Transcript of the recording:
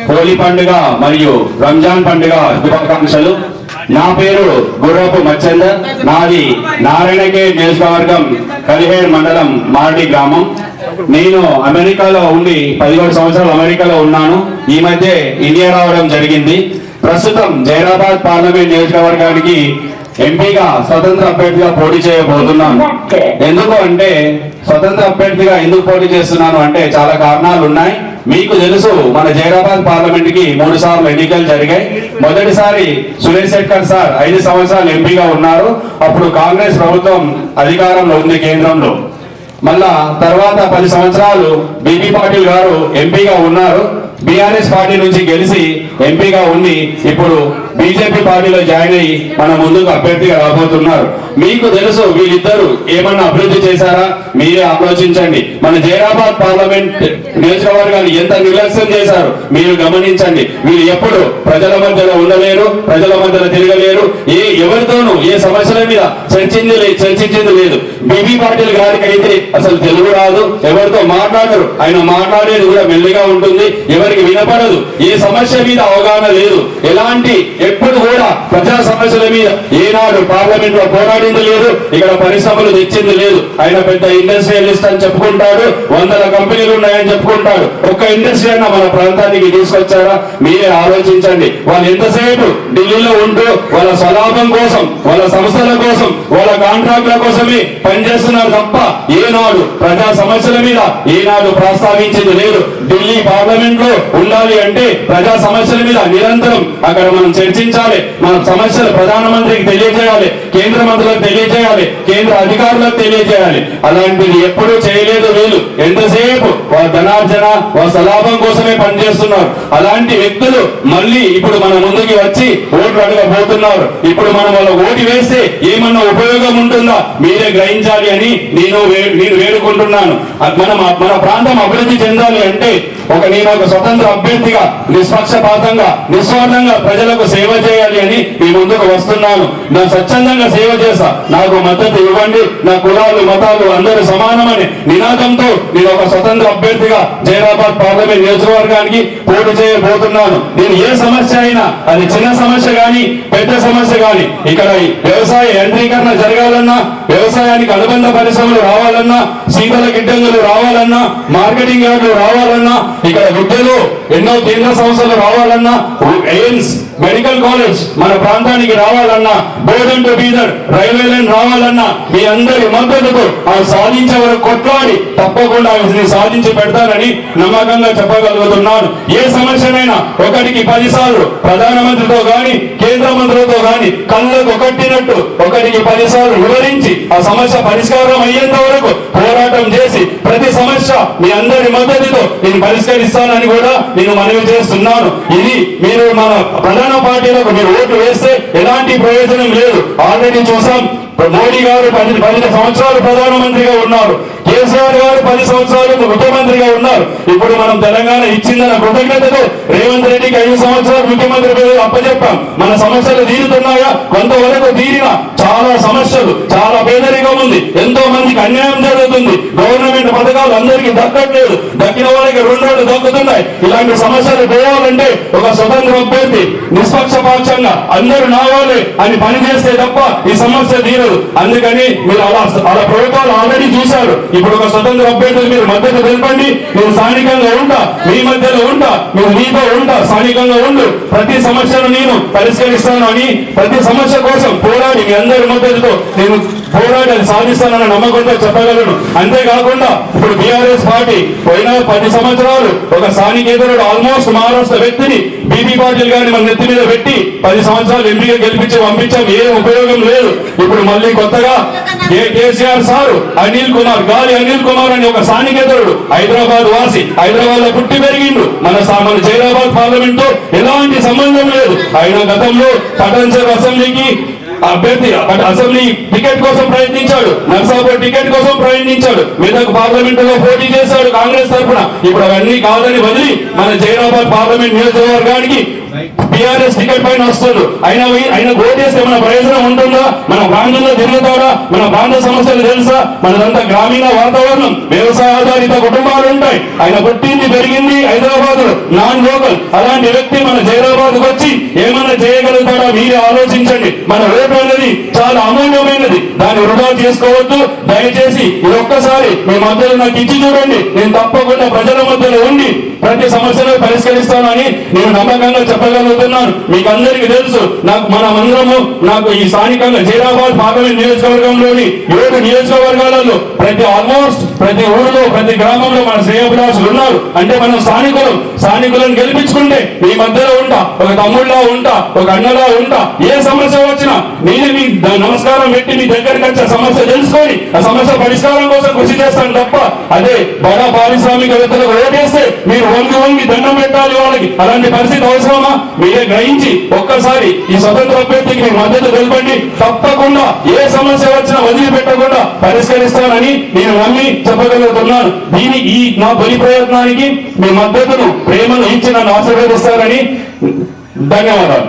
హోలీ పండుగ మరియు రంజాన్ పండుగ శుభాకాంక్షలు. నా పేరు గుర్రపు మచ్చందర్. నాది నారాయణఖేడ్ నియోజకవర్గం కలిహేర్ మండలం మారడి గ్రామం. నేను అమెరికాలో ఉండి 17 సంవత్సరాలు అమెరికాలో ఉన్నాను. ఈ మధ్య ఇండియా రావడం జరిగింది. ప్రస్తుతం జైరాబాద్ పార్లమెంట్ నియోజకవర్గానికి ఎంపీగా స్వతంత్ర అభ్యర్థిగా పోటీ చేయబోతున్నాను. ఎందుకు అంటే స్వతంత్ర అభ్యర్థిగా ఎందుకు పోటీ చేస్తున్నాను అంటే చాలా కారణాలు ఉన్నాయి. మీకు తెలుసు, మన జైరాబాద్ పార్లమెంట్ కి 3 సార్లు ఎన్నికలు జరిగాయి. మొదటిసారి సురేష్ శెట్కర్ సార్ 5 సంవత్సరాలు ఎంపీగా ఉన్నారు. అప్పుడు కాంగ్రెస్ ప్రభుత్వం అధికారంలో ఉంది కేంద్రంలో. మళ్ళా తర్వాత 10 సంవత్సరాలు బీబీ పాటిల్ గారు ఎంపీగా ఉన్నారు. బీఆర్ఎస్ పార్టీ నుంచి గెలిచి ఎంపీగా ఉండి ఇప్పుడు బీజేపీ పార్టీలో జాయిన్ అయ్యి మన ముందుకు అభ్యర్థిగా రాబోతున్నారు. మీకు తెలుసు, వీళ్ళిద్దరు ఏమన్నా అభివృద్ధి చేశారా మీరే ఆలోచించండి. మన జైరాబాద్ పార్లమెంట్ నియోజకవర్గాన్ని ఎంత నిర్లక్ష్యం చేశారు మీరు గమనించండి. వీళ్ళు ఎప్పుడు ప్రజల మధ్యలో ఉండలేరు, ప్రజల మధ్యలో తిరగలేరు, ఎవరితోనూ ఏ సమస్యల మీద చర్చించింది లేదు. బీబీ పాటిల్ గారికి అయితే అసలు తెలుగు రాదు, ఎవరితో మాట్లాడరు. ఆయన మాట్లాడేది కూడా మెల్లిగా ఉంటుంది, ఎవరికి వినపడదు. ఏ సమస్య మీద అవగాహన లేదు. ఎలాంటి ఎప్పుడు కూడా ప్రజా సమస్యల మీద ఏనాడు పార్లమెంట్ లో పోరాడింది లేదు, ఇక్కడ పరిశ్రమలు తెచ్చింది లేదు. ఆయన పెద్ద ఇండస్ట్రియలిస్ట్ అని చెప్పుకుంటాడు, 100 కంపెనీలు ఉన్నాయని చెప్పుకుంటాడు. ఒక్క ఇండస్ట్రీ అన్న మన ప్రాంతానికి తీసుకొచ్చారా మీరే ఆలోచించండి. వాళ్ళు ఎంతసేపు ఢిల్లీలో ఉంటూ వాళ్ళ స్వలాభం కోసం, వాళ్ళ సంస్థల కోసం, వాళ్ళ కాంట్రాక్ట్ల కోసమే పనిచేస్తున్నారు తప్ప ఏనాడు ప్రజా సమస్యల మీద ఏనాడు ప్రస్తావించింది లేదు. ఢిల్లీ పార్లమెంట్ లో ఉండాలి అంటే ప్రజా సమస్యల మీద నిరంతరం అక్కడ మనం చర్చించాలి. మన సమస్యలు ప్రధానమంత్రికి తెలియజేయాలి, కేంద్ర మంత్రులకు తెలియజేయాలి, కేంద్ర అధికారులకు తెలియజేయాలి. అలాంటిది ఎప్పుడూ చేయలేదు వీళ్ళు. ఎంతసేపు వాళ్ళ ధనార్జన, వాళ్ళ స్వలాభం కోసమే పనిచేస్తున్నారు. అలాంటి వ్యక్తులు మళ్ళీ ఇప్పుడు మన ముందుకి వచ్చి ఓట్లు అడగబోతున్నారు. ఇప్పుడు మనం వాళ్ళ ఓటు వేస్తే ఏమన్నా ఉపయోగం ఉంటుందా మీరే గ్రహించాలి అని నేను వేడుకుంటున్నాను. మన ప్రాంతం అభివృద్ధి చెందాలి అంటే నేను ఒక స్వతంత్ర అభ్యర్థిగా నిష్పక్షపాతంగా నిస్వార్థంగా ప్రజలకు సేవ చేయాలి అని మీ ముందుకు వస్తున్నాను. నా స్వచ్ఛందంగా సేవ చేస్తా, నాకు మద్దతు ఇవ్వండి. నా కులాలు మతాలు అందరూ సమానమని నినాదంతో నేను ఒక స్వతంత్ర అభ్యర్థిగా జైరాబాద్ పార్లమెంట్ నియోజకవర్గానికి పోటీ చేయబోతున్నాను. నేను ఏ సమస్య అయినా, అది చిన్న సమస్య గాని పెద్ద సమస్య గాని, ఇక్కడ వ్యవసాయ యాంత్రీకరణ జరగాలన్నా, వ్యవసాయానికి అనుబంధ పరిశ్రమలు రావాలన్నా, శీతల గిడ్డంగులు రావాలన్నా, మార్కెటింగ్ యార్డులు రావాలన్నా, ఇక్కడ విద్యలో ఎన్నో కేంద్ర సంస్థలు రావాలన్నా, ఎయిమ్స్ మెడికల్ కాలేజ్ మన ప్రాంతానికి రావాలన్నా, బోర్డన్ టు బీదర్ రైల్వే లైన్ రావాలన్నా మీ అందరి మద్దతుతో సాధించే వరకు కొట్లాడి తప్పకుండా సాధించి పెడతానని నమ్మకంగా చెప్పగలుగుతున్నాను. ఏ సమస్యనైనా 1కి 10 సార్లు ప్రధానమంత్రితో గాని కేంద్ర మంత్రులతో గాని కళ్ళకు కట్టినట్టు 1కి 10 సార్లు వివరించి ఆ సమస్య పరిష్కారం అయ్యేంత వరకు పోరాటం చేసి ప్రతి సమస్య మీ అందరి మద్దతుతో నేను పరిష్కరిస్తానని కూడా నేను మనవి చేస్తున్నాను. ఇది మీరు మన ప్రధాన పార్టీలకు మీరు ఓట్లు వేస్తే ఎలాంటి ప్రయోజనం లేదు. ఆల్రెడీ చూసాం, మోడీ గారు 10 సంవత్సరాలు ప్రధానమంత్రిగా ఉన్నారు, కేసీఆర్ గారు 10 సంవత్సరాలు ముఖ్యమంత్రిగా ఉన్నారు. ఇప్పుడు మనం తెలంగాణ ఇచ్చిందన్న కృతజ్ఞతతో రేవంత్ రెడ్డికి 5 సంవత్సరాలు ముఖ్యమంత్రి పదవి అప్పచెప్పాం. మన సమస్యలు తీరుతున్నాయా? కొంతవరకు తీరిన చాలా సమస్యలు, చాలా పేదరికం ఉంది, ఎంతో మందికి అన్యాయం జరుగుతుంది, గవర్నమెంట్ పథకాలు అందరికీ దక్కట్లేదు, దక్కిన వాళ్ళకి 2 రోజులు దక్కుతున్నాయి. ఇలాంటి సమస్యలు పోవాలంటే ఒక స్వతంత్ర అభ్యర్థి నిష్పక్షపాతంగా అందరూ నావాలే అని పనిచేస్తే తప్ప ఈ సమస్య తీరదు. అందుకని మీరు అలా ప్రభుత్వాలు ఆల్రెడీ చూశారు. ఇప్పుడు ఒక స్వతంత్ర అభ్యర్థులు మీరు మద్దతు తెలపండి. నేను స్థానికంగా ఉంటా, మీ మధ్యలో ఉంటా, మీరు మీతో ఉంటా, స్థానికంగా ఉండు, ప్రతి సమస్యను నేను పరిష్కరిస్తాను అని ప్రతి సమస్య కోసం పోరాడి మీ అందరి మద్దతుతో నేను పోరాడి సాధిస్తానన్న నమ్మకంతో చెప్పగలను. అంతేకాకుండా ఇప్పుడు బీఆర్ఎస్ పార్టీ పోయిన 10 సంవత్సరాలు ఒక స్థానికేతరుడు ఆల్మోస్ట్ మహారాష్ట్ర వ్యక్తిని బీబీ పాటిల్ గారిని మన నెత్తి మీద పెట్టి 10 సంవత్సరాలు ఎంపీగా గెలిపించి పంపించాం. ఏ ఉపయోగం లేదు. ఇప్పుడు మళ్ళీ కొత్తగా కేసీఆర్ సారు గాలి అనిల్ కుమార్ అని ఒక స్థానికేతరుడు హైదరాబాద్ వాసి, హైదరాబాద్ లో పుట్టి పెరిగిండు. మన జైరాబాద్ పార్లమెంట్ తో ఎలాంటి సంబంధం లేదు. ఆయన గతంలో పటాన్చెరు అసెంబ్లీకి అసెంబ్లీ టికెట్ కోసం ప్రయత్నించాడు, నర్సాపూర్ టికెట్ కోసం ప్రయత్నించాడు, మెదక్ పార్లమెంట్ లో పోటీ చేశాడు కాంగ్రెస్ తరఫున. ఇప్పుడు అవన్నీ కాదని వదిలి మన జైరాబాద్ పార్లమెంట్ నియోజకవర్గానికి టీఆర్ఎస్ టికెట్ పైన వస్తుంది. ఆయన ఓటేస్తే మన ప్రయోజనం ఉంటుందా? మన ప్రాంతంలో తిరుగుతాడా? మన ప్రాంత సమస్యలు తెలుసా? మనదంతా గ్రామీణ వాతావరణం, వ్యవసాయ ఆధారిత కుటుంబాలు ఉంటాయి. ఆయన పుట్టింది పెరిగింది హైదరాబాద్, నాన్ లోకల్. అలాంటి వ్యక్తి మన జైరాబాద్ వచ్చి ఏమన్నా చేయగలుగుతాడా? మీరే ఆలోచించండి. మన ఓటు అనేది చాలా అమూల్యమైనది, దాన్ని వృధా చేసుకోవద్దు. దయచేసి ఇది ఒక్కసారి మీ మధ్యలో నాకు ఇచ్చి చూడండి. నేను తప్పకుండా ప్రజల మధ్యలో ఉండి ప్రతి సమస్యను పరిష్కరిస్తానని నేను నమ్మకంగా చెప్పగలుగుతున్నాను. మీకు అందరికీ తెలుసు, మనమందరము నాకు ఈ స్థానికంగా జైరాబాద్ పార్లమెంట్ నియోజకవర్గంలోని 7 నియోజకవర్గాలలో ఆల్మోస్ట్ ప్రతి ఊరిలో ప్రతి గ్రామంలో మన శ్రేయోభిలాషులు ఉన్నారు. అంటే మనం స్థానికులను గెలిపించుకుంటే మీ మధ్యలో ఉంటా, ఒక తమ్ముళ్ళ ఉంటా, ఒక అన్నలా ఉంటా. ఏ సమస్య వచ్చినా నేనే మీ నమస్కారం పెట్టి మీ దగ్గరికి వచ్చే సమస్య తెలుసుకొని ఆ సమస్య పరిష్కారం కోసం కృషి చేస్తాను తప్ప అదే బడా పారిశ్రామికవేత్తలకు ఓటేస్తే మీరు వంగి దండం పెట్టాలి వాళ్ళకి. అలాంటి పరిస్థితి అవసరమా? మీరే గ్రహించి ఒక్కసారి ఈ స్వతంత్ర అభ్యర్థికి మీ మద్దతు తెలపండి. తప్పకుండా ఏ సమస్య వచ్చినా వదిలిపెట్టకుండా పరిష్కరిస్తానని నేను నమ్మి చెప్పగలుగుతున్నాను. ఈ నా తొలి ప్రయత్నానికి మీ మద్దతును, ప్రేమను ఇచ్చి నన్ను ఆశీర్వదిస్తారని ధన్యవాదాలు.